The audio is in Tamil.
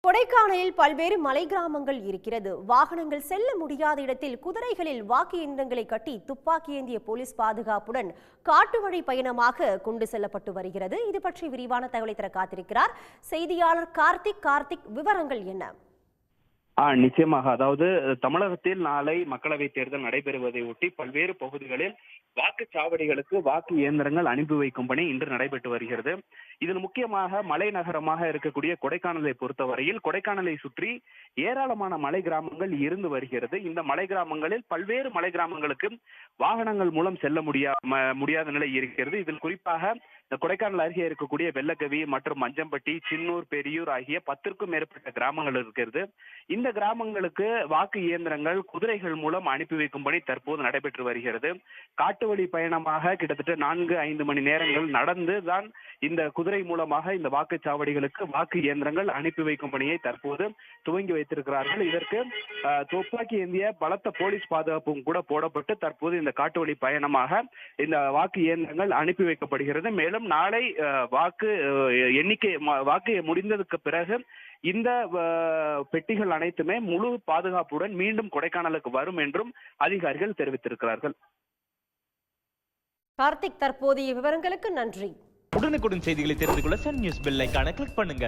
கொடைக்கானலில் பல்வேறு மலை கிராமங்கள் இருக்கிறது. வாகனங்கள் செல்ல முடியாத இடத்தில் குதிரைகளில் வாக்கு இயந்திரங்களை கட்டி துப்பாக்கி ஏந்திய போலீஸ் பாதுகாப்புடன் காட்டு வழி பயணமாக கொண்டு செல்லப்பட்டு வருகிறது. இது பற்றி விரிவான தகவலை தர காத்திருக்கிறார் செய்தியாளர் கார்த்திக். விவரங்கள் என்ன? நிச்சயமாக. அதாவது தமிழகத்தில் நாளை மக்களவைத் தேர்தல் நடைபெறுவதை ஒட்டி பல்வேறு பகுதிகளில் வாக்குச்சாவடிகளுக்கு வாக்கு இயந்திரங்கள் அனுப்பி வைக்கும் பணி இன்று நடைபெற்று வருகிறது. இதில் முக்கியமாக மலை நகரமாக இருக்கக்கூடிய கொடைக்கானலை பொறுத்தவரையில் கொடைக்கானலை சுற்றி ஏராளமான மலை கிராமங்கள் இருந்து வருகிறது. இந்த மலை கிராமங்களில் பல்வேறு மலை கிராமங்களுக்கு வாகனங்கள் மூலம் செல்ல முடியாத நிலை இருக்கிறது. இதில் குறிப்பாக இந்த கொடைக்கானல் அருகே இருக்கக்கூடிய வெள்ளக்கவி மற்றும் மஞ்சம்பட்டி, சின்னூர், பெரியூர் ஆகிய 10க்கும் மேற்பட்ட கிராமங்கள் இருக்கிறது. இந்த கிராமங்களுக்கு வாக்கு இயந்திரங்கள் குதிரைகள் மூலம் அனுப்பி வைக்கும் பணி தற்போது நடைபெற்று வருகிறது. காட்டு வழி பயணமாக கிட்டத்தட்ட 4-5 மணி நேரங்கள் நடந்து தான் இந்த குதிரை மூலமாக இந்த வாக்குச்சாவடிகளுக்கு வாக்கு இயந்திரங்கள் அனுப்பி வைக்கும் பணியை தற்போது துவங்கி வைத்திருக்கிறார்கள். இதற்கு துப்பாக்கி ஏந்திய பலத்த போலீஸ் பாதுகாப்பும் கூட போடப்பட்டு தற்போது இந்த காட்டு வழி பயணமாக இந்த வாக்கு இயந்திரங்கள் அனுப்பி வைக்கப்படுகிறது. மேலும் நாளை வாக்கு முடிந்ததுக்கு பிறகு இந்த பெட்டிகள் அனைத்துமே முழு பாதுகாப்புடன் மீண்டும் கொடைக்கானலுக்கு வரும் என்றும் அதிகாரிகள் தெரிவித்திருக்கிறார்கள். கார்த்திக், தற்போதைய விவரங்களுக்கு நன்றி. உடனுக்குடன் செய்திகளை தெரிந்து கொள்ள சன் நியூஸ் பெல் ஐகானை கிளிக் பண்ணுங்க.